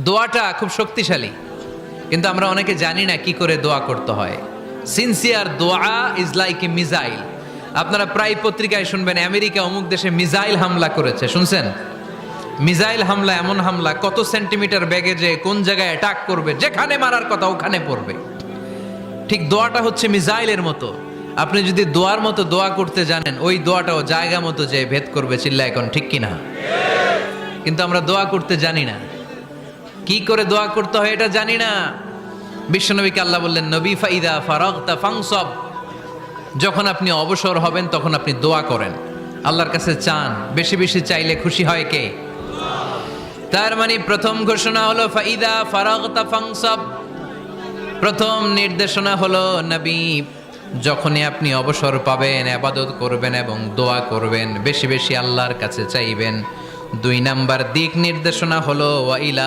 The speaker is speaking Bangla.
দোয়াটা খুব শক্তিশালী, কিন্তু আমরা অনেকে জানি না কি করে দোয়া করতে হয়। সিনসিয়ার দোয়া ইজ লাইক এ মিসাইল। আপনারা প্রায় পত্রিকায় শুনবেন আমেরিকা অমুক দেশে মিসাইল হামলা করেছে, শুনছেন? মিসাইল হামলা এমন হামলা, কত সেন্টিমিটার ব্যাগে যে কোন জায়গায় অ্যাটাক করবে, যেখানে মারার কথা ওখানে পড়বে। ঠিক দোয়াটা হচ্ছে মিসাইলের মতো। আপনি যদি দোয়ার মতো দোয়া করতে জানেন, ওই দোয়াটাও জায়গা মতো যে ভেদ করবে। চিল্লা এখন ঠিক কিনা? কিন্তু আমরা দোয়া করতে জানি না, কি করে দোয়া করতে হয় এটা জানি না। বিশ্বনবীকে আল্লাহ বললেন, নবী ফাইদা ফারাগতা ফানসব, যখন আপনি অবসর হবেন তখন আপনি দোয়া করেন, আল্লাহর কাছে চান। বেশি বেশি চাইলে খুশি হয় কে? তার মানে প্রথম ঘোষণা হলো ফাইদা ফারাগতা ফানসব। প্রথম নির্দেশনা হলো, নবী যখনই আপনি অবসর পাবেন ইবাদত করবেন এবং দোয়া করবেন, বেশি বেশি আল্লাহর কাছে চাইবেন। 2 নাম্বার দিক নির্দেশনা হলো ওয়াইলা